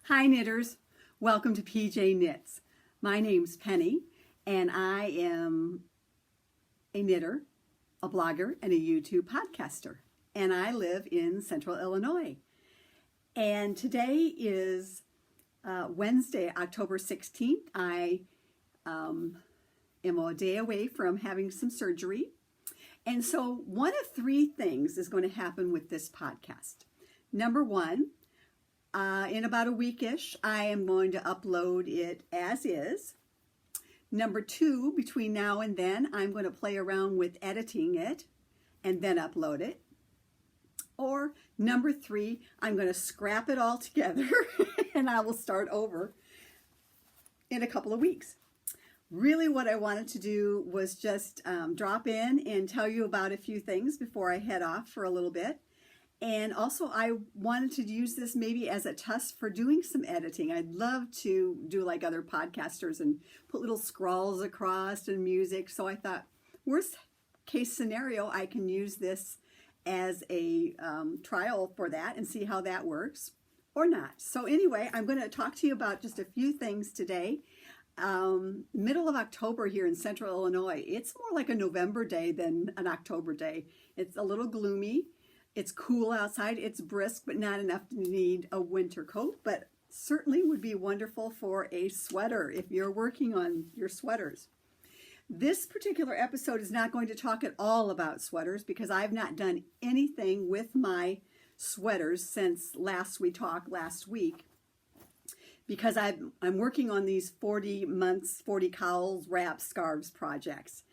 Hi knitters, welcome to PJ Knits. My name's Penny and I am a knitter, a blogger, and a YouTube podcaster. And I live in Central Illinois. And today is Wednesday, October 16th. I am a day away from having some surgery. And so one of three things is going to happen with this podcast. Number one, in about a weekish, I am going to upload it as is. Number two, between now and then, I'm going to play around with editing it and then upload it. Or number three, I'm going to scrap it all together and I will start over in a couple of weeks. Really what I wanted to do was just drop in and tell you about a few things before I head off for a little bit. And also I wanted to use this maybe as a test for doing some editing. I'd love to do like other podcasters and put little scrawls across and music. So I thought, worst case scenario, I can use this as a trial for that and see how that works or not. So anyway, I'm going to talk to you about just a few things today. Middle of October here in Central Illinois. It's more like a November day than an October day. It's a little gloomy. It's cool outside, it's brisk, but not enough to need a winter coat, but certainly would be wonderful for a sweater if you're working on your sweaters. This particular episode is not going to talk at all about sweaters because I've not done anything with my sweaters since we talked last week, because I'm working on these 40 months, 40 cowls, wraps, scarves projects.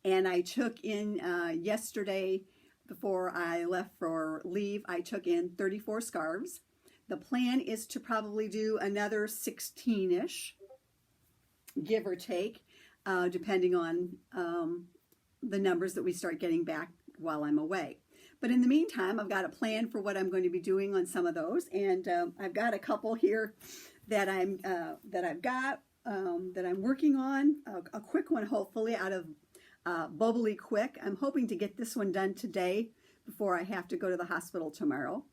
And I took in yesterday, before I left for leave, I took in 34 scarves. The plan is to probably do another 16-ish, give or take, depending on the numbers that we start getting back while I'm away. But in the meantime, I've got a plan for what I'm going to be doing on some of those, and I've got a couple here that I'm working on. A quick one, hopefully, out of Bubbly Quick. I'm hoping to get this one done today before I have to go to the hospital tomorrow,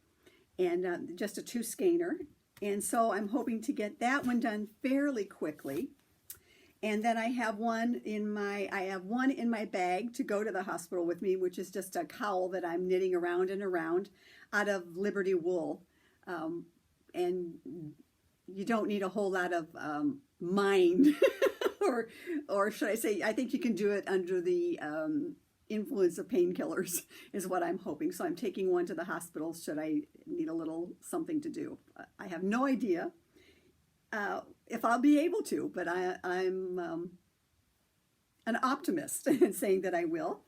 and just a 2 skeiner. And so I'm hoping to get that one done fairly quickly. And then I have one in my bag to go to the hospital with me, which is just a cowl that I'm knitting around and around out of Liberty wool. And you don't need a whole lot of mind or should I say, I think you can do it under the influence of painkillers is what I'm hoping. So I'm taking one to the hospital should I need a little something to do. I have no idea if I'll be able to, but I'm an optimist in saying that I will.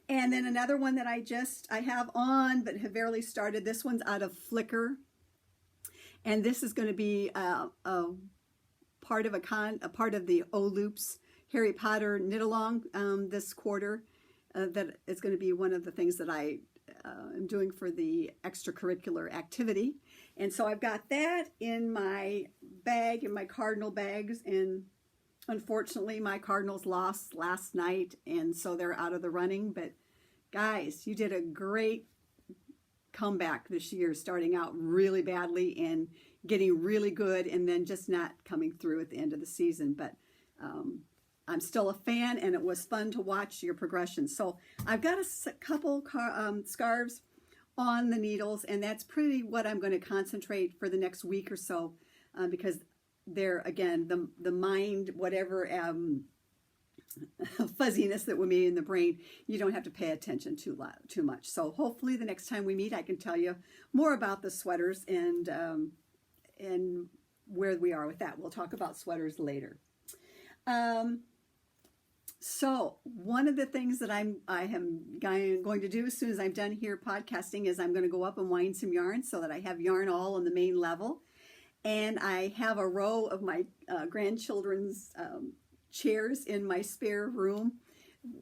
And then another one that I have on but have barely started. This one's out of Flickr. And this is going to be a part of the O-Loops Harry Potter knit along this quarter. That is going to be one of the things that I am doing for the extracurricular activity. And so I've got that in my bag, in my cardinal bags, and unfortunately my cardinals lost last night, and so they're out of the running. But guys, you did a great comeback this year, starting out really badly and getting really good and then just not coming through at the end of the season. But I'm still a fan, and it was fun to watch your progression. So I've got a couple scarves on the needles, and that's pretty what I'm going to concentrate for the next week or so, because they're, again, the mind, whatever fuzziness that we made in the brain, you don't have to pay attention too much. So hopefully the next time we meet, I can tell you more about the sweaters and where we are with that. We'll talk about sweaters later. So one of the things that I am going to do as soon as I'm done here podcasting is I'm going to go up and wind some yarn so that I have yarn all on the main level. And I have a row of my grandchildren's chairs in my spare room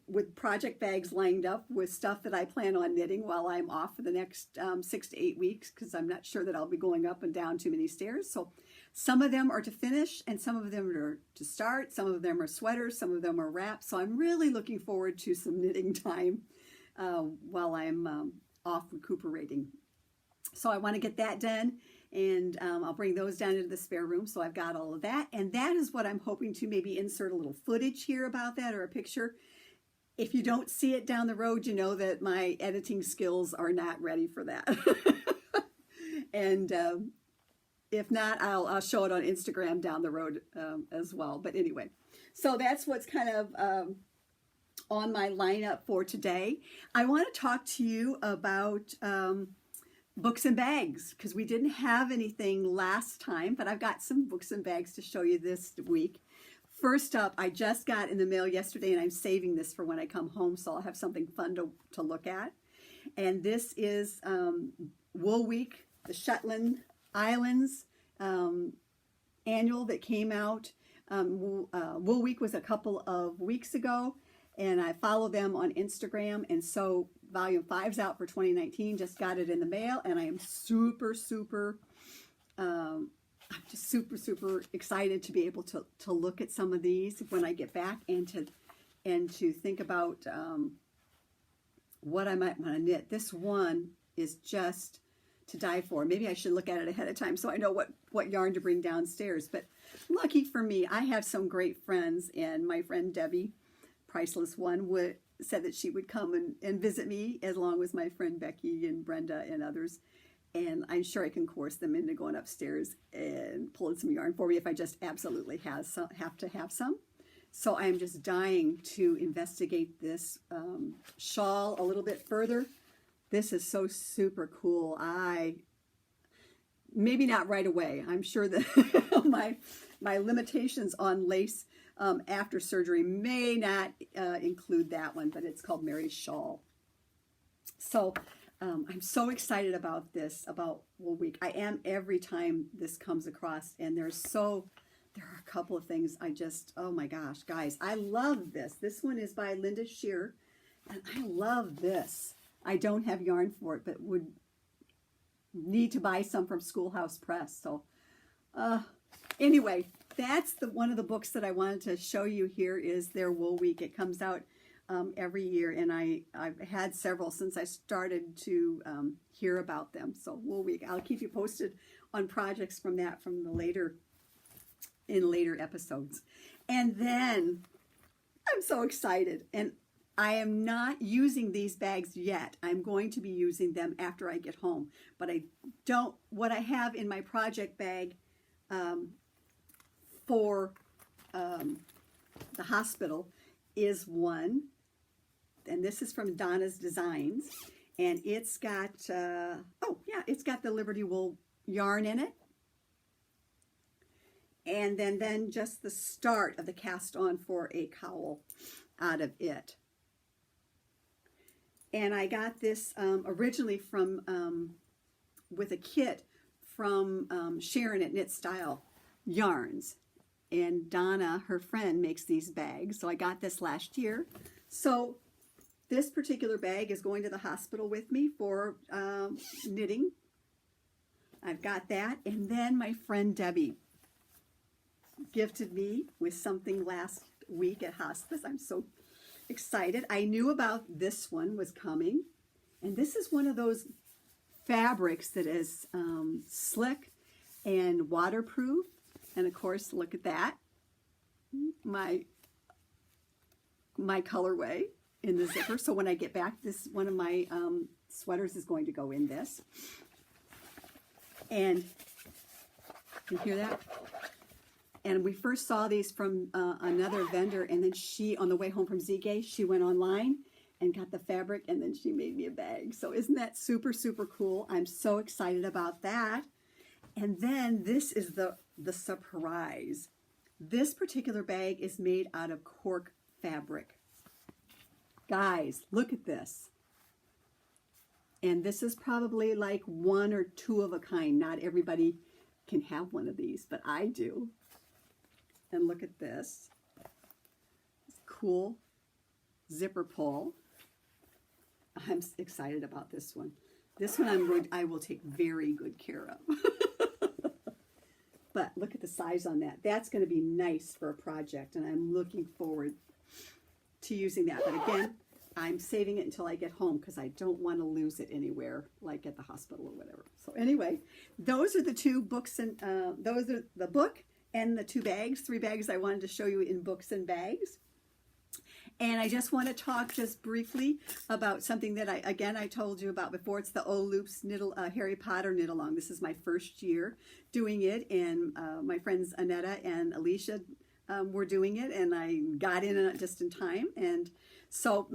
with project bags lined up with stuff that I plan on knitting while I'm off for the next 6 to 8 weeks, because I'm not sure that I'll be going up and down too many stairs. So some of them are to finish and some of them are to start. Some of them are sweaters, some of them are wraps. So I'm really looking forward to some knitting time while I'm off recuperating. So I want to get that done, and I'll bring those down into the spare room. So I've got all of that, and that is what I'm hoping to maybe insert a little footage here about that, or a picture. If you don't see it down the road, you know that my editing skills are not ready for that. And if not, I'll show it on Instagram down the road as well. But anyway, so that's what's kind of on my lineup for today. I want to talk to you about books and bags, because we didn't have anything last time, but I've got some books and bags to show you this week. First up, I just got in the mail yesterday, and I'm saving this for when I come home, so I'll have something fun to look at. And this is Wool Week, the Shetland Islands annual that came out. Wool Week was a couple of weeks ago, and I follow them on Instagram, and so Volume 5's out for 2019. Just got it in the mail, and I am super I'm just super excited to be able to look at some of these when I get back, and to think about what I might want to knit. This one is just to die for. Maybe I should look at it ahead of time so I know what yarn to bring downstairs. But lucky for me, I have some great friends, and my friend Debbie, Priceless One, said that she would come and visit me, along with my friend Becky and Brenda and others. And I'm sure I can coerce them into going upstairs and pulling some yarn for me if I just absolutely have to have some. So I'm just dying to investigate this shawl a little bit further. This is so super cool. Maybe not right away. I'm sure that my limitations on lace after surgery may not include that one, but it's called Mary's Shawl. So I'm so excited about this, about Wool Week. I am every time this comes across, and there are a couple of things oh my gosh, guys, I love this. This one is by Linda Shear, and I love this. I don't have yarn for it, but would need to buy some from Schoolhouse Press. So anyway, that's one of the books that I wanted to show you here, is their Wool Week. It comes out every year, and I've had several since I started to hear about them. So Wool Week, I'll keep you posted on projects from the later episodes. And then I'm so excited, and I am not using these bags yet. I'm going to be using them after I get home. But what I have in my project bag for the hospital is one, and this is from Donna's Designs, and it's got, it's got the Liberty Wool yarn in it. And then just the start of the cast on for a cowl out of it. And I got this originally from, with a kit from Sharon at Knit Style Yarns. And Donna, her friend, makes these bags. So I got this last year. So this particular bag is going to the hospital with me for knitting. I've got that. And then my friend Debbie gifted me with something last week at hospice. I'm so excited. I knew about this one was coming, and this is one of those fabrics that is slick and waterproof. And of course, look at that, my colorway in the zipper. So when I get back, this one of my sweaters is going to go in this. And you hear that? And we first saw these from another vendor, and then she, on the way home from Ziege, she went online and got the fabric, and then she made me a bag. So isn't that super cool? I'm so excited about that. And then this is the surprise. This particular bag is made out of cork fabric. Guys, look at this. And this is probably like one or two of a kind. Not everybody can have one of these, but I do. And look at this. Cool zipper pull. I'm excited about this one. This one I will take very good care of. But look at the size on that. That's going to be nice for a project, and I'm looking forward to using that. But again, I'm saving it until I get home because I don't want to lose it anywhere, like at the hospital or whatever. So anyway, those are the two books, and those are the book and the two bags, 3 bags I wanted to show you in books and bags. And I just want to talk just briefly about something that I told you about before. It's the Old Loops Harry Potter knit along. This is my first year doing it, and my friends Annetta and Alicia were doing it, and I got in it just in time. And so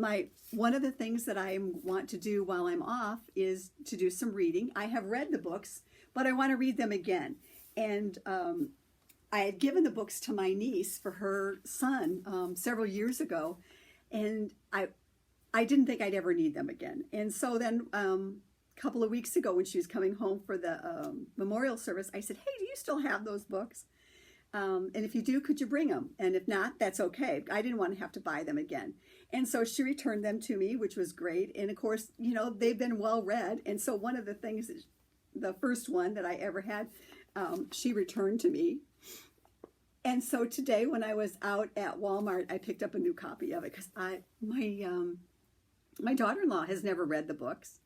one of the things that I want to do while I'm off is to do some reading. I have read the books, but I want to read them again. And I had given the books to my niece for her son several years ago, and I didn't think I'd ever need them again. And so then a couple of weeks ago when she was coming home for the memorial service, I said, hey, do you still have those books? And if you do, could you bring them? And if not, that's okay. I didn't want to have to buy them again. And so she returned them to me, which was great. And of course, you know, they've been well read. And so one of the things, the first one that I ever had, she returned to me. And so today when I was out at Walmart, I picked up a new copy of it because my daughter-in-law has never read the books.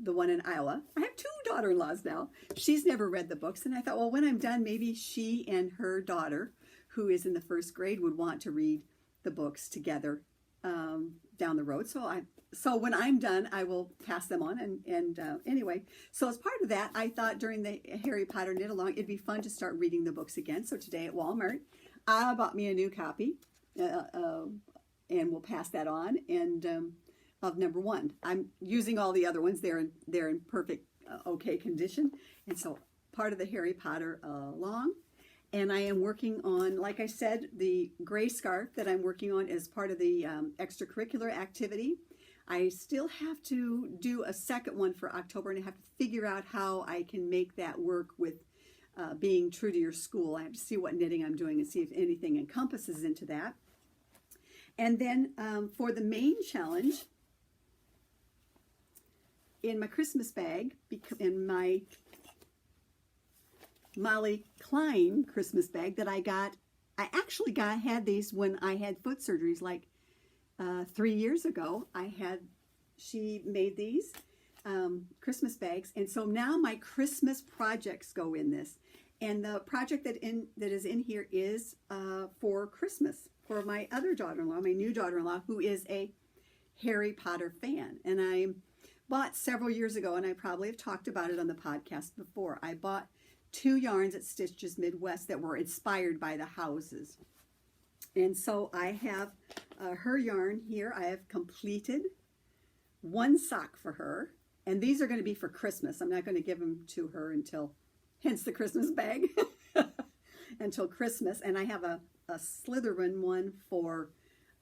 The one in Iowa. I have 2 daughter-in-laws now. She's never read the books. And I thought, well, when I'm done, maybe she and her daughter, who is in the 1st grade, would want to read the books together down the road. So when I'm done, I will pass them on. And anyway, so as part of that, I thought during the Harry Potter knit along, it'd be fun to start reading the books again. So today at Walmart, I bought me a new copy, and we'll pass that on. And of number 1, I'm using all the other ones. They're in perfect, okay condition. And so part of the Harry Potter along. And I am working on, like I said, the gray scarf that I'm working on as part of the extracurricular activity. I still have to do a second one for October, and I have to figure out how I can make that work with being true to your school. I have to see what knitting I'm doing and see if anything encompasses into that. And then for the main challenge, in my Christmas bag, in my Molly Klein Christmas bag that I actually had these when I had foot surgeries like 3 years ago. She made these Christmas bags, and so now my Christmas projects go in this. And the project that is in here is for Christmas for my other daughter-in-law, my new daughter-in-law, who is a Harry Potter fan. And I bought several years ago, and I probably have talked about it on the podcast before. I bought 2 yarns at Stitches Midwest that were inspired by the houses. And so I have her yarn here. I have completed 1 sock for her. And these are going to be for Christmas. I'm not going to give them to her until, hence the Christmas bag, until Christmas. And I have a Slytherin one for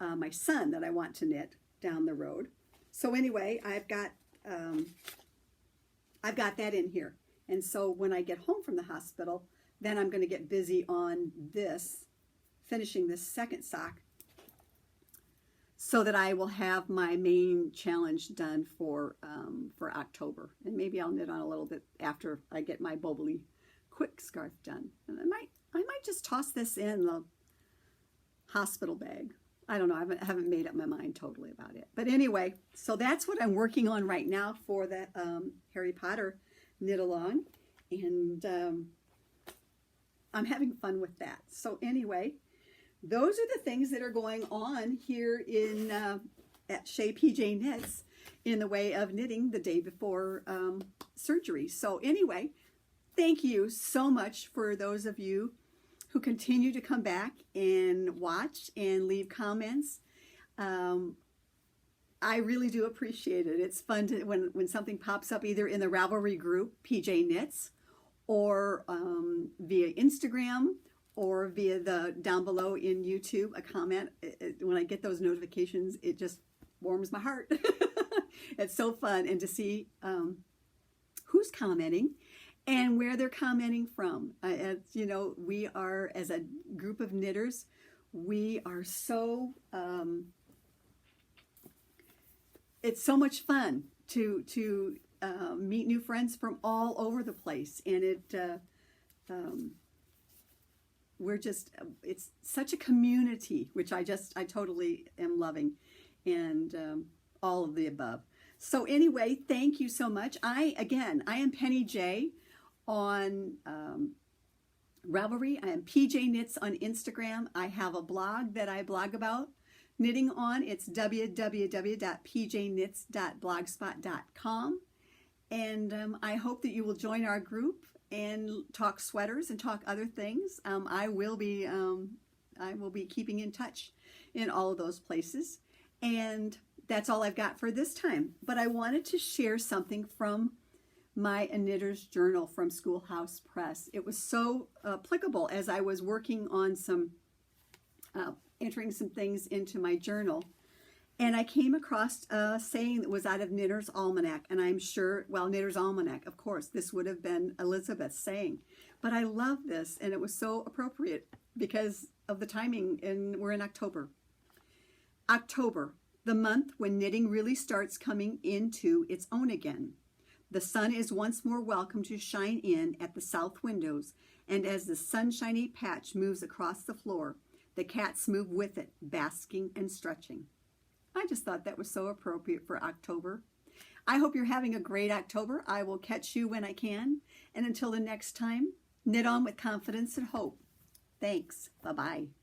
my son that I want to knit down the road. So anyway, I've got that in here. And so when I get home from the hospital, then I'm going to get busy on this, finishing this second sock, so that I will have my main challenge done for October. And maybe I'll knit on a little bit after I get my Boboli quick scarf done. And I might just toss this in the hospital bag. I don't know. I haven't made up my mind totally about it. But anyway, so that's what I'm working on right now for that Harry Potter knit along, and I'm having fun with that. So anyway, those are the things that are going on here in at Shea PJ Knits in the way of knitting the day before surgery. So anyway, thank you so much for those of you who continue to come back and watch and leave comments. I really do appreciate it. It's fun to, when something pops up either in the Ravelry group, PJ Knits, or via Instagram, or via the down below in YouTube, a comment. When I get those notifications, it just warms my heart. It's so fun, and to see who's commenting and where they're commenting from. As you know, we are, as a group of knitters, we are so it's so much fun to meet new friends from all over the place, and it's such a community, which I totally am loving. and all of the above. So anyway, thank you so much. I am Penny J on Ravelry. I am PJ Knits on Instagram. I have a blog that I blog about knitting on. It's www.pjknits.blogspot.com. And I hope that you will join our group and talk sweaters and talk other things. I will be keeping in touch in all of those places. And that's all I've got for this time. But I wanted to share something from my A Knitter's Journal from Schoolhouse Press. It was so applicable as I was working on some, entering some things into my journal. And I came across a saying that was out of Knitter's Almanac. And I'm sure, well, Knitter's Almanac, of course, this would have been Elizabeth's saying. But I love this, and it was so appropriate because of the timing, and we're in October. October, the month when knitting really starts coming into its own again. The sun is once more welcome to shine in at the south windows, and as the sunshiny patch moves across the floor, the cats move with it, basking and stretching. I just thought that was so appropriate for October. I hope you're having a great October. I will catch you when I can. And until the next time, knit on with confidence and hope. Thanks. Bye-bye.